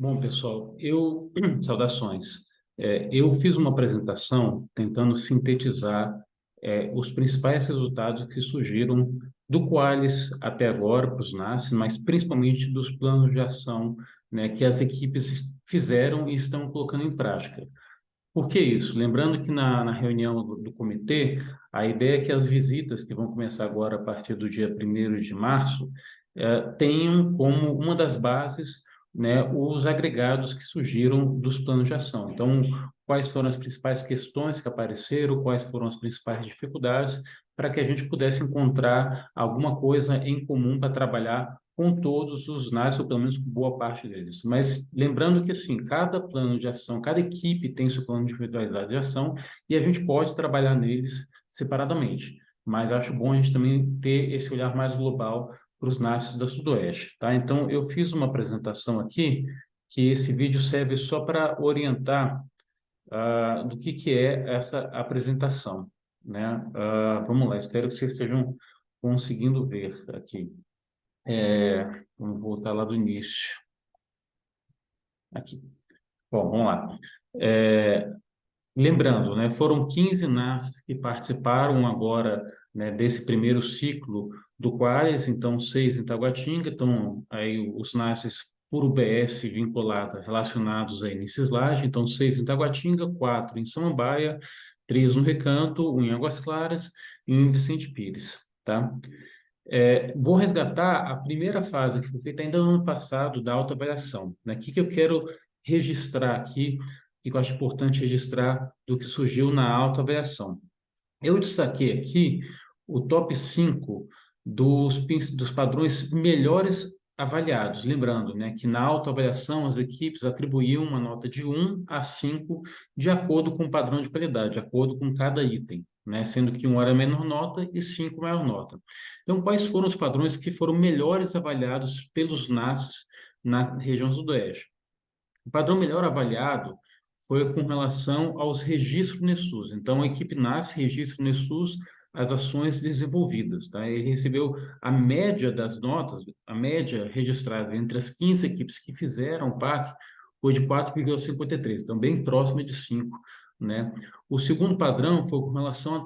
Bom, pessoal, saudações. Eu fiz uma apresentação tentando sintetizar os principais resultados que surgiram do Qualis até agora para os NAS, mas principalmente dos planos de ação, né, que as equipes fizeram e estão colocando em prática. Por que isso? Lembrando que na reunião do comitê, a ideia é que as visitas que vão começar agora a partir do dia 1º de março tenham como uma das bases, né, os agregados que surgiram dos planos de ação. Então, quais foram as principais questões que apareceram, quais foram as principais dificuldades, para que a gente pudesse encontrar alguma coisa em comum para trabalhar com todos os NAS, ou pelo menos com boa parte deles. Mas lembrando que, assim, cada plano de ação, cada equipe tem seu plano de individualidade de ação e a gente pode trabalhar neles separadamente. Mas acho bom a gente também ter esse olhar mais global para os NASs da Sudoeste, tá? Então, eu fiz uma apresentação aqui, que esse vídeo serve só para orientar do que é essa apresentação, né? Vamos lá, espero que vocês estejam conseguindo ver aqui. Vamos voltar lá do início. Aqui. Bom, vamos lá. Lembrando, né, foram 15 NAS que participaram agora, né, desse primeiro ciclo do Qualis, então 6 em Taguatinga, então aí os NASs por UBS vinculados, relacionados aí nesse slide, então 6 em Taguatinga, 4 em Samambaia, 3 no Recanto, 1 em Águas Claras e 1 em Vicente Pires, tá? Vou resgatar a primeira fase que foi feita ainda no ano passado da autoavaliação, né? O que que eu quero registrar aqui, que eu acho importante registrar do que surgiu na autoavaliação. Eu destaquei aqui o top 5 dos padrões melhores avaliados. Lembrando, né, que na autoavaliação as equipes atribuíam uma nota de 1 a 5 de acordo com o padrão de qualidade, de acordo com cada item, né, sendo que 1 era a menor nota e 5 maior nota. Então, quais foram os padrões que foram melhores avaliados pelos NASs na região sudoeste? O padrão melhor avaliado foi com relação aos registros NESUS. Então, a equipe NAS registra NESUS as ações desenvolvidas. Tá? Ele recebeu a média das notas, a média registrada entre as 15 equipes que fizeram o PAC foi de 4,53, então bem próxima de 5. Né? O segundo padrão foi com relação à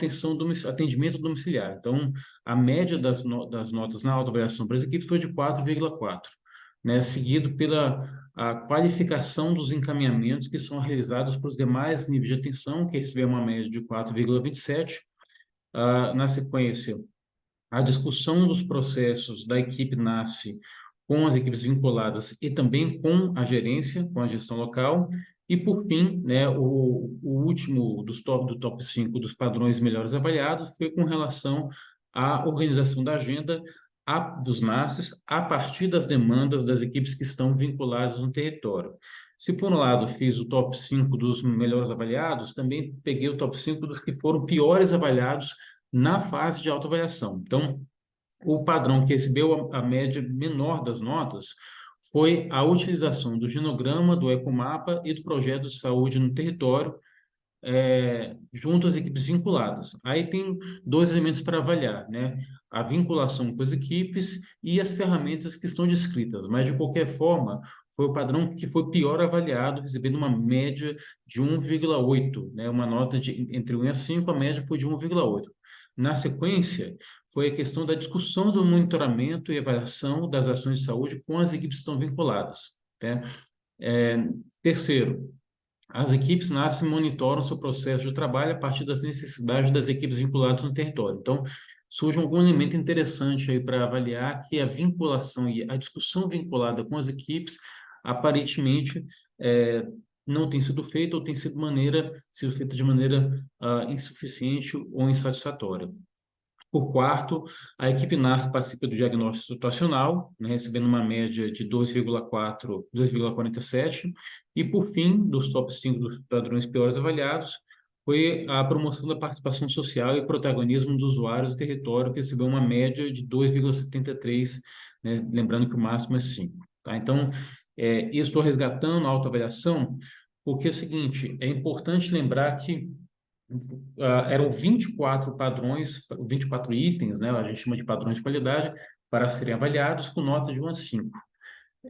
atendimento domiciliar. Então, a média das notas na autoavaliação para as equipes foi de 4,4, né? Seguido pela a qualificação dos encaminhamentos que são realizados para os demais níveis de atenção, que receberam uma média de 4,27. Na sequência, a discussão dos processos da equipe NASCE com as equipes vinculadas e também com a gerência, com a gestão local. E, por fim, né, o último do top 5 dos padrões melhores avaliados foi com relação à organização da agenda dos NASCs a partir das demandas das equipes que estão vinculadas no território. Se, por um lado, fiz o top 5 dos melhores avaliados, também peguei o top 5 dos que foram piores avaliados na fase de autoavaliação. Então, o padrão que recebeu a média menor das notas foi a utilização do genograma, do ecomapa e do projeto de saúde no território, junto às equipes vinculadas. Aí tem dois elementos para avaliar, né? A vinculação com as equipes e as ferramentas que estão descritas, mas de qualquer forma, foi o padrão que foi pior avaliado, recebendo uma média de 1,8, né? Uma nota de entre 1 e 5, a média foi de 1,8. Na sequência, foi a questão da discussão do monitoramento e avaliação das ações de saúde com as equipes que estão vinculadas, né? Terceiro, as equipes NAS monitoram seu processo de trabalho a partir das necessidades das equipes vinculadas no território. Então, surge algum elemento interessante aí para avaliar que a vinculação e a discussão vinculada com as equipes, aparentemente, não tem sido feita ou tem sido feita de maneira insuficiente ou insatisfatória. Por quarto, a equipe NAS participa do diagnóstico situacional, né, recebendo uma média de 2,4, 2,47. E, por fim, dos top 5 dos padrões piores avaliados, foi a promoção da participação social e protagonismo dos usuários do território, que recebeu uma média de 2,73, né, lembrando que o máximo é 5. Tá? Então, eu estou resgatando a autoavaliação, porque é o seguinte, é importante lembrar que eram 24 padrões, 24 itens, né? A gente chama de padrões de qualidade, para serem avaliados com nota de 1 a 5.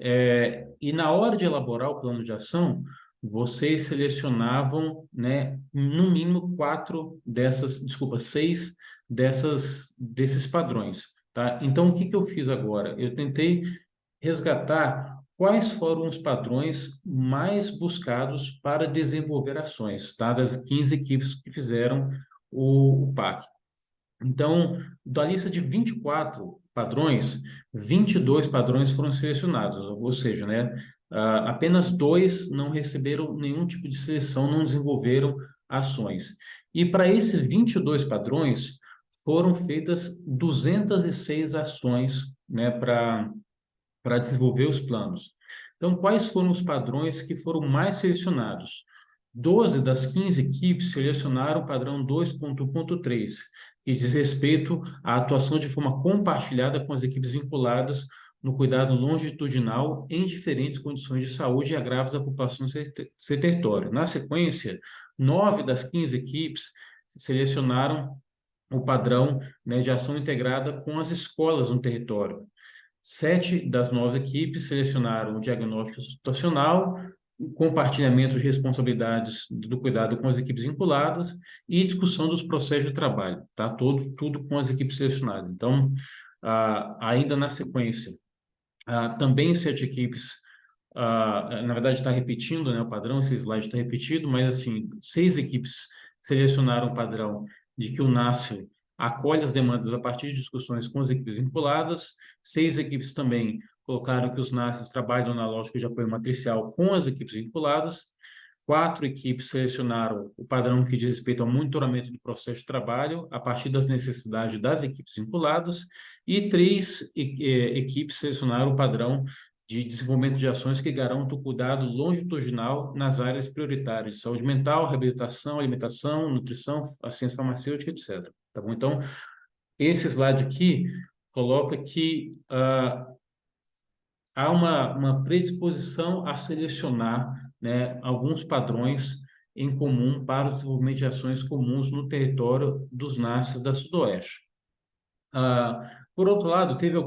E na hora de elaborar o plano de ação, vocês selecionavam, né, no mínimo seis desses padrões, tá? Então, o que que eu fiz agora? Eu tentei resgatar quais foram os padrões mais buscados para desenvolver ações, tá? Das 15 equipes que fizeram o PAC. Então, da lista de 24 padrões, 22 padrões foram selecionados, ou seja, né, apenas dois não receberam nenhum tipo de seleção, não desenvolveram ações. E para esses 22 padrões, foram feitas 206 ações, né, para desenvolver os planos. Então, quais foram os padrões que foram mais selecionados? 12 das 15 equipes selecionaram o padrão 2.1.3, que diz respeito à atuação de forma compartilhada com as equipes vinculadas no cuidado longitudinal em diferentes condições de saúde e agravos da população do seu território. Na sequência, 9 das 15 equipes selecionaram o padrão, né, de ação integrada com as escolas no território. 7 das 9 equipes selecionaram o diagnóstico situacional, compartilhamento de responsabilidades do cuidado com as equipes vinculadas e discussão dos processos de trabalho, tá? Tudo com as equipes selecionadas. Então, ainda na sequência, também 7 equipes, na verdade está repetindo, né, o padrão, esse slide está repetido, mas assim, 6 equipes selecionaram o padrão de que o NASF acolhe as demandas a partir de discussões com as equipes vinculadas, 6 equipes também colocaram que os NASFs trabalham na lógica de apoio matricial com as equipes vinculadas, 4 equipes selecionaram o padrão que diz respeito ao monitoramento do processo de trabalho a partir das necessidades das equipes vinculadas, e 3 equipes selecionaram o padrão de desenvolvimento de ações que garantam o cuidado longitudinal nas áreas prioritárias de saúde mental, reabilitação, alimentação, nutrição, assistência farmacêutica, etc. Tá bom? Então, esse slide aqui coloca que há uma predisposição a selecionar, né, alguns padrões em comum para o desenvolvimento de ações comuns no território dos NACs da Sudoeste. Por outro lado, teve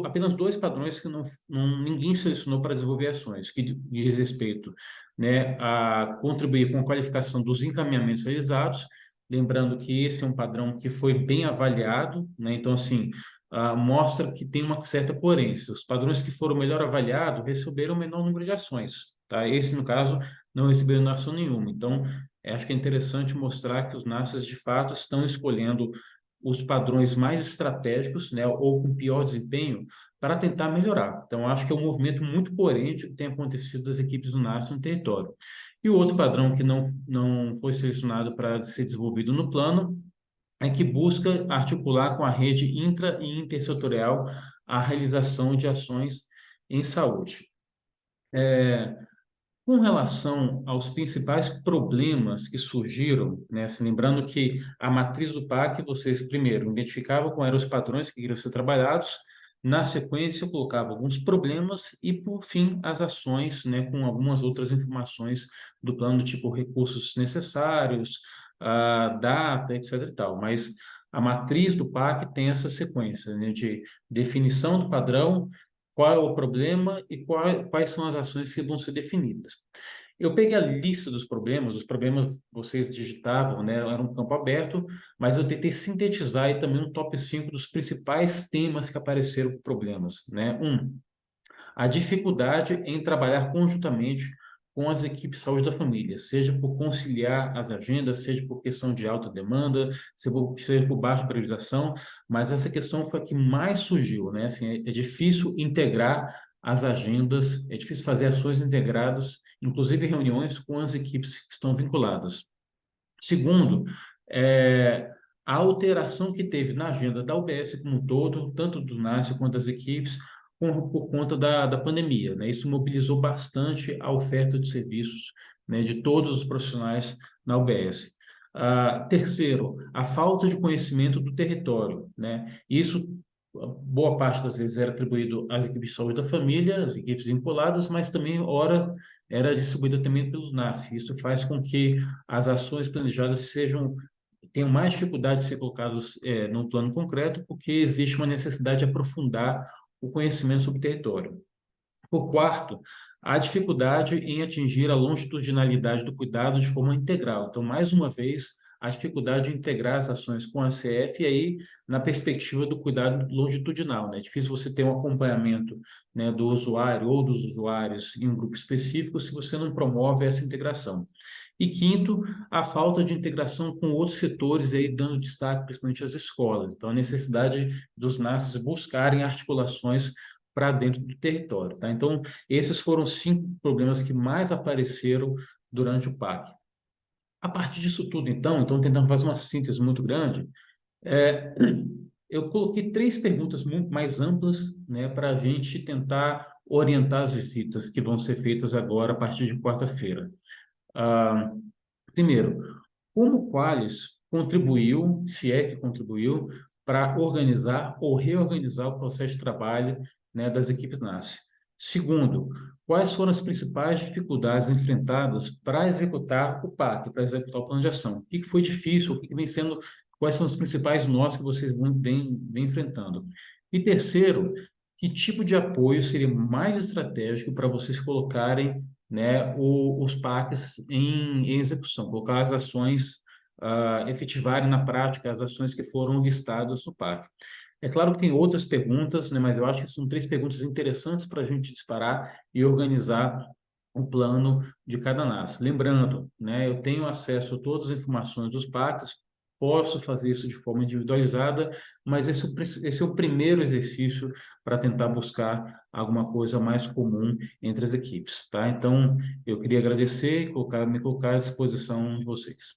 apenas dois padrões que ninguém selecionou para desenvolver ações, que diz respeito, né, a contribuir com a qualificação dos encaminhamentos realizados, lembrando que esse é um padrão que foi bem avaliado, né, então, assim, mostra que tem uma certa coerência. Os padrões que foram melhor avaliados receberam o menor número de ações, tá? Esse, no caso, não receberam ação nenhuma. Então, acho que é interessante mostrar que os NACs, de fato, estão escolhendo os padrões mais estratégicos, né, ou com pior desempenho, para tentar melhorar. Então, acho que é um movimento muito coerente que tem acontecido das equipes do NASF no território. E o outro padrão que não foi selecionado para ser desenvolvido no plano é que busca articular com a rede intra e intersetorial a realização de ações em saúde. Com relação aos principais problemas que surgiram, né, assim, lembrando que a matriz do PAC, vocês primeiro identificavam quais eram os padrões que queriam ser trabalhados, na sequência colocavam alguns problemas e, por fim, as ações, né, com algumas outras informações do plano, tipo recursos necessários, data, etc. e tal. Mas a matriz do PAC tem essa sequência, né, de definição do padrão, qual é o problema e quais são as ações que vão ser definidas. Eu peguei a lista dos problemas, os problemas vocês digitavam, né, era um campo aberto, mas eu tentei sintetizar aí também um top 5 dos principais temas que apareceram com problemas, né? A dificuldade em trabalhar conjuntamente com as equipes de saúde da família, seja por conciliar as agendas, seja por questão de alta demanda, seja por baixa priorização, mas essa questão foi a que mais surgiu, né? Assim, é difícil integrar as agendas, é difícil fazer ações integradas, inclusive reuniões com as equipes que estão vinculadas. Segundo, a alteração que teve na agenda da UBS como um todo, tanto do NASF quanto das equipes, por conta da pandemia, né? Isso mobilizou bastante a oferta de serviços, né, de todos os profissionais na UBS. Terceiro, a falta de conhecimento do território, né? Isso, boa parte das vezes, era atribuído às equipes de saúde da família, às equipes vinculadas, mas também, ora, era distribuído também pelos NASF. Isso faz com que as ações planejadas tenham mais dificuldade de ser colocadas no plano concreto, porque existe uma necessidade de aprofundar o conhecimento sobre o território. O quarto, a dificuldade em atingir a longitudinalidade do cuidado de forma integral. Então, mais uma vez, a dificuldade de integrar as ações com a CF e aí na perspectiva do cuidado longitudinal, né? É difícil você ter um acompanhamento, né, do usuário ou dos usuários em um grupo específico se você não promove essa integração. E quinto, a falta de integração com outros setores, aí dando destaque principalmente às escolas. Então, a necessidade dos NASs buscarem articulações para dentro do território, tá? Então, esses foram 5 problemas que mais apareceram durante o PAC. A partir disso tudo, então tentando fazer uma síntese muito grande, é, eu coloquei 3 perguntas muito mais amplas, né, para a gente tentar orientar as visitas que vão ser feitas agora a partir de quarta-feira. Ah, primeiro, como o Qualis contribuiu, se é que contribuiu, para organizar ou reorganizar o processo de trabalho, né, das equipes NASCE? Segundo, quais foram as principais dificuldades enfrentadas para executar o PAC, para executar o plano de ação? O que foi difícil, o que vem sendo, quais são os principais nós que vocês vêm enfrentando? E terceiro, que tipo de apoio seria mais estratégico para vocês colocarem, né, os PACs em execução, colocar as ações, efetivarem na prática as ações que foram listadas no PAC. É claro que tem outras perguntas, né, mas eu acho que são 3 perguntas interessantes para a gente disparar e organizar o plano de cada NAS. Lembrando, né, eu tenho acesso a todas as informações dos PACs, posso fazer isso de forma individualizada, mas esse é o primeiro exercício para tentar buscar alguma coisa mais comum entre as equipes, tá? Então, eu queria agradecer e me colocar à disposição de vocês.